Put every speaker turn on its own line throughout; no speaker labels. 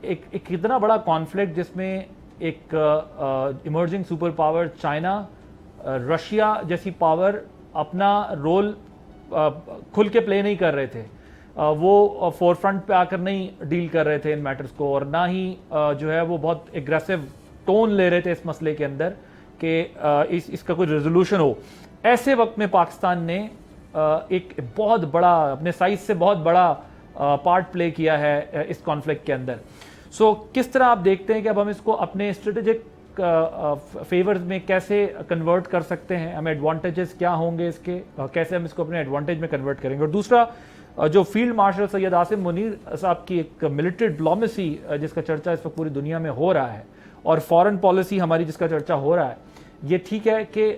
ایک اتنا بڑا کانفلکٹ جس میں ایک emerging super power China, Russia جیسی پاور اپنا رول کھل کے پلے نہیں کر رہے تھے، وہ فور فرنٹ پہ آ کر نہیں ڈیل کر رہے تھے ان میٹرز کو، اور نہ ہی جو ہے وہ بہت ایگریسو ٹون لے رہے تھے اس مسئلے کے اندر کہ اس کا کوئی ریزولوشن ہو۔ ایسے وقت میں پاکستان نے ایک بہت بڑا، اپنے سائز سے بہت بڑا پارٹ پلے کیا ہے اس کانفلکٹ کے اندر۔ سو کس طرح آپ دیکھتے ہیں کہ اب ہم اس کو اپنے اسٹریٹجک فیورز میں کیسے کنورٹ کر سکتے ہیں؟ ہمیں ایڈوانٹیجز کیا ہوں گے اس کے، کیسے ہم اس کو اپنے ایڈوانٹیج میں کنورٹ کریں گے؟ اور دوسرا، جو فیلڈ مارشل سید عاصم منیر صاحب کی ایک ملٹری ڈپلومیسی جس کا چرچا اس وقت پوری دنیا میں ہو رہا ہے، اور فورن پالیسی ہماری جس کا چرچا ہو رہا ہے، یہ ٹھیک ہے کہ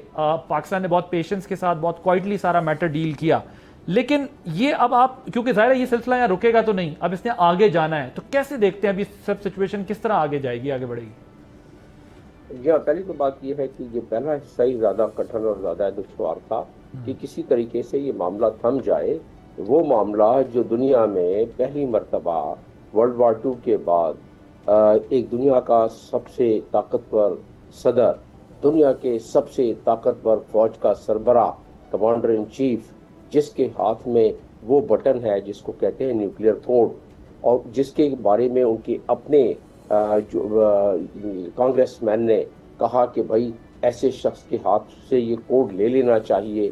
پاکستان نے بہت پیشنس کے ساتھ بہت کوائٹلی سارا میٹر ڈیل کیا، لیکن یہ اب آپ، کیونکہ ظاہر ہے یہ سلسلہ یہاں رکے گا تو نہیں، اب اس نے آگے جانا ہے، تو کیسے دیکھتے ہیں اب یہ سب سچویشن کس طرح آگے جائے گی، آگے بڑھے گی؟
جی ہاں، پہلی تو بات یہ ہے کہ یہ پہلا حصہ ہی زیادہ کٹھن اور زیادہ دشوار تھا کہ کسی طریقے سے یہ معاملہ تھم جائے۔ وہ معاملہ جو دنیا میں پہلی مرتبہ ورلڈ وار ٹو کے بعد ایک دنیا کا سب سے طاقتور صدر، دنیا کے سب سے طاقتور فوج کا سربراہ، کمانڈر ان چیف، جس کے ہاتھ میں وہ بٹن ہے جس کو کہتے ہیں نیوکلیئر کوڈ، اور جس کے بارے میں ان کے اپنے کانگریس مین نے کہا کہ بھائی ایسے شخص کے ہاتھ سے یہ کوڈ لے لینا چاہیے،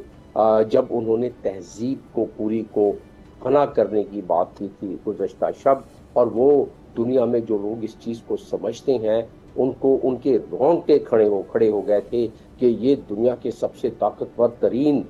جب انہوں نے تہذیب کو پوری کو فنا کرنے کی بات کی تھی گزشتہ شب، اور وہ دنیا میں جو لوگ اس چیز کو سمجھتے ہیں ان کے رونگٹے کھڑے ہو گئے تھے کہ یہ دنیا کے سب سے طاقتور ترین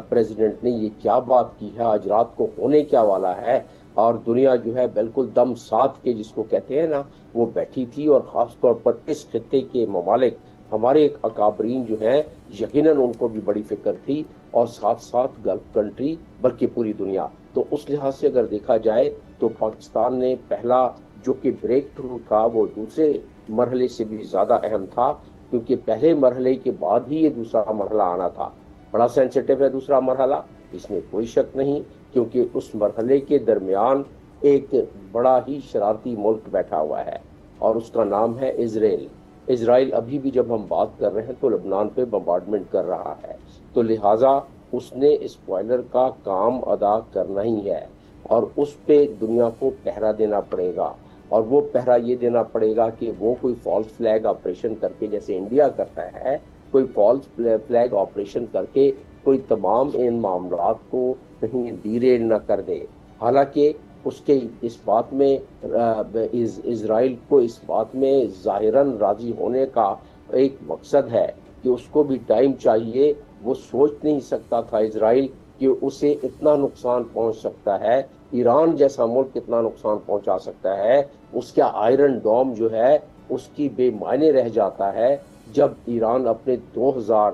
پریزیڈنٹ نے یہ کیا بات کی ہے، آج رات کو ہونے کیا والا ہے، اور دنیا جو ہے بالکل دم ساتھ کے جس کو کہتے ہیں نا وہ بیٹھی تھی، اور خاص طور پر اس خطے کے ممالک ہمارے ایک اکابرین جو ہیں یقیناً ان کو بھی بڑی فکر تھی، اور ساتھ ساتھ گلف کنٹری بلکہ پوری دنیا۔ تو اس لحاظ سے اگر دیکھا جائے تو پاکستان نے پہلا جو کہ بریک تھرو تھا وہ دوسرے مرحلے سے بھی زیادہ اہم تھا، کیونکہ پہلے مرحلے کے بعد ہی یہ دوسرا مرحلہ آنا تھا۔ بڑا سینسیٹیو ہے دوسرا مرحلہ، اس میں کوئی شک نہیں، کیونکہ اس مرحلے کے درمیان ایک بڑا ہی شرارتی ملک بیٹھا ہوا ہے، اور اس کا نام ہے اسرائیل۔ اسرائیل ابھی بھی جب ہم بات کر رہے ہیں تو لبنان پہ بمبارڈمنٹ کر رہا ہے، تو لہٰذا اس نے اسپوائلر کا کام ادا کرنا ہی ہے، اور اس پہ دنیا کو پہرا دینا پڑے گا، اور وہ پہرا یہ دینا پڑے گا کہ وہ کوئی فالس فلیگ آپریشن کر کے، جیسے انڈیا کرتا ہے، کوئی فالس فلیگ آپریشن کر کے کوئی تمام ان معاملات کو کہیں ڈیریل نہ کر دے۔ حالانکہ اس کے اس بات میں اسرائیل کو اس بات میں ظاہراً راضی ہونے کا ایک مقصد ہے کہ اس کو بھی ٹائم چاہیے۔ وہ سوچ نہیں سکتا تھا اسرائیل کہ اسے اتنا نقصان پہنچ سکتا ہے، ایران جیسا ملک اتنا نقصان پہنچا سکتا ہے، اس کا آئرن ڈوم جو ہے اس کی بے معنی رہ جاتا ہے جب ایران اپنے 1000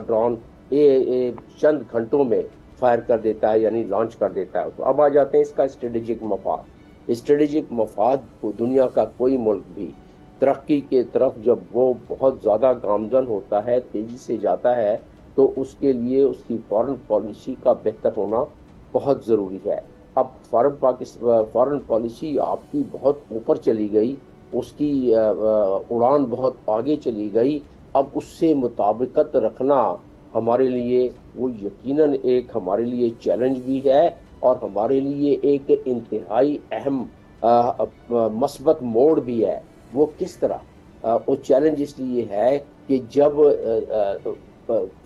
ڈرون چند گھنٹوں میں فائر کر دیتا ہے، یعنی لانچ کر دیتا ہے۔ تو اب آ جاتے ہیں اس کا اسٹریٹجک مفاد۔ اسٹریٹجک مفاد کو دنیا کا کوئی ملک بھی ترقی کے طرف جب وہ بہت زیادہ گامزن ہوتا ہے، تیزی سے جاتا ہے، تو اس کے لیے اس کی فارن پالیسی کا بہتر ہونا بہت ضروری ہے۔ اب فارن پالیسی آپ کی بہت اوپر چلی گئی، اس کی اڑان بہت آگے چلی گئی، اب اس سے مطابقت رکھنا ہمارے لیے وہ یقیناً ایک ہمارے لیے چیلنج بھی ہے، اور ہمارے لیے ایک انتہائی اہم مثبت موڑ بھی ہے۔ وہ کس طرح؟ وہ چیلنج اس لیے ہے کہ جب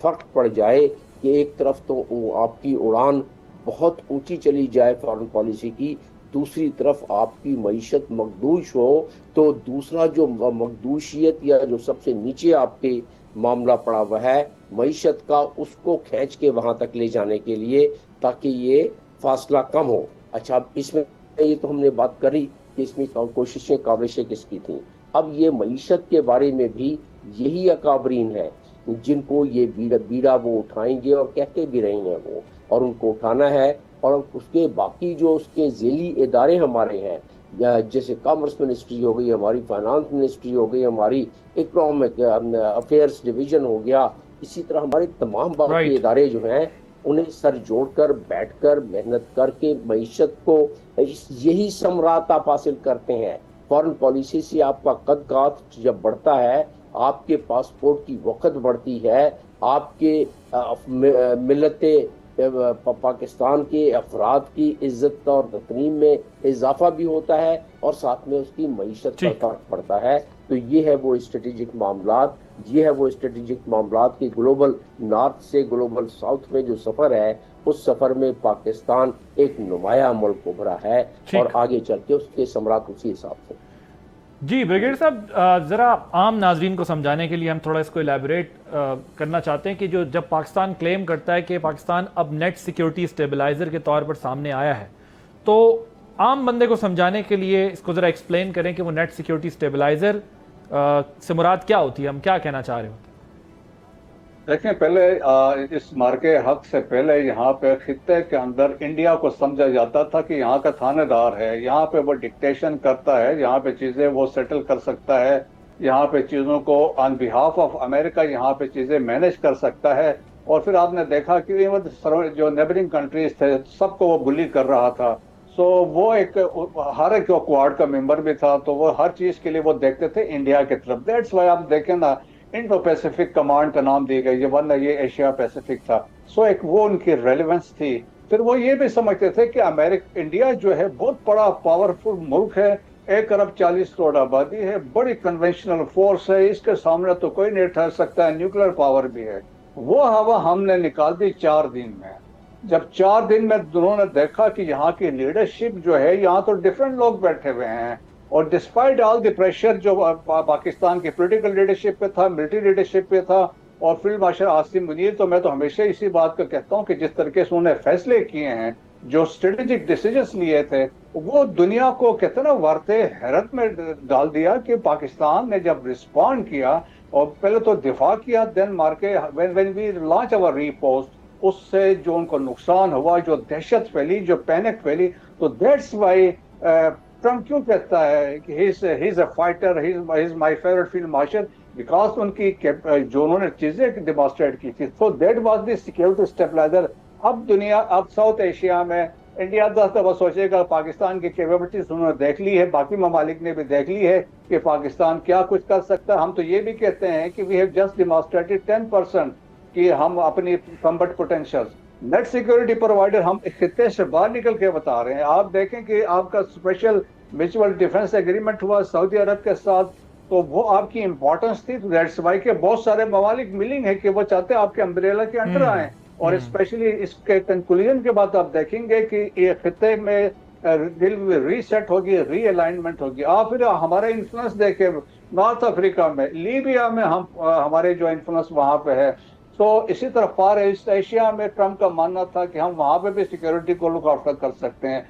فرق پڑ جائے کہ ایک طرف تو آپ کی اڑان بہت اونچی چلی جائے فارن پالیسی کی، دوسری طرف آپ کی معیشت مخدوش ہو، تو دوسرا جو مخدوشیت یا جو سب سے نیچے آپ کے معاملہ پڑا ہوا ہے معیشت کا، اس کو کھینچ کے وہاں تک لے جانے کے لیے تاکہ یہ فاصلہ کم ہو۔ اچھا، اب اس میں یہ تو ہم نے بات کری کہ اس میں کوششیں کاوشیں کس کی تھیں۔ اب یہ معیشت کے بارے میں بھی یہی اکابرین ہیں جن کو یہ بیڑا وہ اٹھائیں گے، اور کہتے بھی رہے ہیں وہ، اور ان کو اٹھانا ہے۔ اور اس کے باقی جو اس کے ذیلی ادارے ہمارے ہیں، جیسے کامرس منسٹری ہو گئی ہماری، فائنانس منسٹری ہو گئی ہماری، اکنامک افیئرس ڈویژن ہو گیا، اسی طرح ہمارے تمام باقی ادارے جو ہیں انہیں سر جوڑ کر بیٹھ کر محنت کر کے معیشت کو یہی ثمرات آپ حاصل کرتے ہیں. فارن پالیسی سے آپ کا قد کاٹ جب بڑھتا ہے, آپ کے پاسپورٹ کی وقت بڑھتی ہے, آپ کے ملت پاکستان کے افراد کی عزت اور تکریم میں اضافہ بھی ہوتا ہے, اور ساتھ میں اس کی معیشت پر فرق پڑتا ہے. تو یہ ہے وہ اسٹریٹجک معاملات, یہ ہے وہ اسٹریٹجک معاملات کہ گلوبل نارتھ سے گلوبل ساؤتھ میں جو سفر ہے, اس سفر میں پاکستان ایک نمایاں ملک ابھرا ہے, اور آگے چل کے اس کے ثمرات اسی حساب سے.
جی بریگیڈیئر صاحب, ذرا عام ناظرین کو سمجھانے کے لیے ہم تھوڑا اس کو الیبوریٹ کرنا چاہتے ہیں کہ جب پاکستان کلیم کرتا ہے کہ پاکستان اب نیٹ سیکیورٹی اسٹیبلائزر کے طور پر سامنے آیا ہے, تو عام بندے کو سمجھانے کے لیے اس کو ذرا ایکسپلین کریں کہ وہ نیٹ سیکیورٹی اسٹیبلائزر سے مراد کیا ہوتی ہے, ہم کیا کہنا چاہ رہے ہوتے ہیں؟
دیکھیں, پہلے اس مارکے حق سے پہلے یہاں پہ خطے کے اندر انڈیا کو سمجھا جاتا تھا کہ یہاں کا تھانے دار ہے, یہاں پہ وہ ڈکٹیشن کرتا ہے, یہاں پہ چیزیں وہ سیٹل کر سکتا ہے, یہاں پہ چیزوں کو آن بہاف آف امریکہ یہاں پہ چیزیں مینیج کر سکتا ہے. اور پھر آپ نے دیکھا کہ جو نیبرنگ کنٹریز تھے سب کو وہ بلی کر رہا تھا. سو وہ ایک ہر ایک کوارڈ کا ممبر بھی تھا, تو وہ ہر چیز کے لیے وہ دیکھتے تھے انڈیا کی طرف. دیٹس وائی آپ دیکھیں نا, انڈو پیسیفک کمانڈ کا نام دی گئی, ورنہ یہ ایشیا پیسیفک تھا. سو ایک وہ ان کی ریلیونس تھی. پھر وہ یہ بھی سمجھتے تھے کہ انڈیا جو ہے بہت بڑا پاورفل ملک ہے, 1 ارب 40 کروڑ آبادی ہے, بڑی کنونشنل فورس ہے, اس کے سامنے تو کوئی نہیں ٹھہر سکتا ہے, نیوکلیر پاور بھی ہے. وہ ہوا ہم نے نکال دی 4 دن میں. جب 4 دن میں انہوں نے دیکھا کہ یہاں کی لیڈرشپ جو ہے, یہاں تو ڈفرینٹ لوگ بیٹھے ہوئے ہیں, اور ڈسپائٹ آل دی پریشر جو پاکستان کی پولیٹیکل لیڈرشپ پہ تھا, ملٹری لیڈرشپ پہ تھا, اور فیلڈ مارشل عاصم منیر, تو میں تو ہمیشہ اسی بات کو کہتا ہوں کہ جس طریقے سے انہوں نے فیصلے کیے ہیں, جو اسٹریٹجک ڈیسیجنس لیے تھے, وہ دنیا کو کہتے نا ورتے حیرت میں ڈال دیا. کہ پاکستان نے جب رسپونڈ کیا اور پہلے تو دفاع کیا, دین مارکے وین وی لانچ اوور ریپوسٹ, اس سے جو ان کو نقصان ہوا, جو دہشت پھیلی, جو پینک پھیلی, تو دیٹس وائی ٹرمپ کیوں کہتا ہے کہ he is a fighter, he is my favourite field marshal, because ان کی جو انہوں نے چیزیں ڈیمانسٹریٹ کی تھی. So that was the security stabiliser. اب دنیا, اب ساؤتھ ایشیا میں انڈیا 10 دفعہ سوچے گا, پاکستان کی کیپیبلٹیز انہوں نے دیکھ لی ہے, باقی ممالک نے بھی دیکھ لی ہے کہ پاکستان کیا کچھ کر سکتا ہے. ہم تو یہ بھی کہتے ہیں کہ وی ہیو جسٹ ڈیمانسٹریٹڈ 10% کہ ہم اپنی کمبٹ پوٹینشیل. نیٹ سیکورٹی پرووائڈر ہم خطے سے باہر نکل کے بتا رہے ہیں. آپ دیکھیں کہ آپ کا اسپیشل میوچل ڈیفنس ایگریمنٹ ہوا سعودی عرب کے ساتھ, تو وہ آپ کی امپورٹنس تھی. دیٹس وائی کہ بہت سارے ممالک ملنگ ہے کہ وہ چاہتے ہیں آپ کے امبریلا کے انڈر آئیں, اور اسپیشلی اس کے کنکلوژن کے بعد آپ دیکھیں گے کہ یہ خطے میں ری سیٹ ہوگی, ری الائنمنٹ ہوگی. آپ پھر ہمارا انفلوئنس دیکھیں نارتھ افریقہ میں, لیبیا میں, ہمارے جو انفلوئنس وہاں پہ ہے. تو اسی طرح فار ایسٹ ایشیا میں ٹرمپ کا ماننا تھا کہ ہم وہاں پہ بھی سیکورٹی کو لک آفٹر کر سکتے ہیں.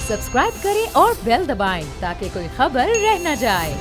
سبسکرائب کریں اور بیل دبائیں تاکہ کوئی خبر رہ نہ جائے.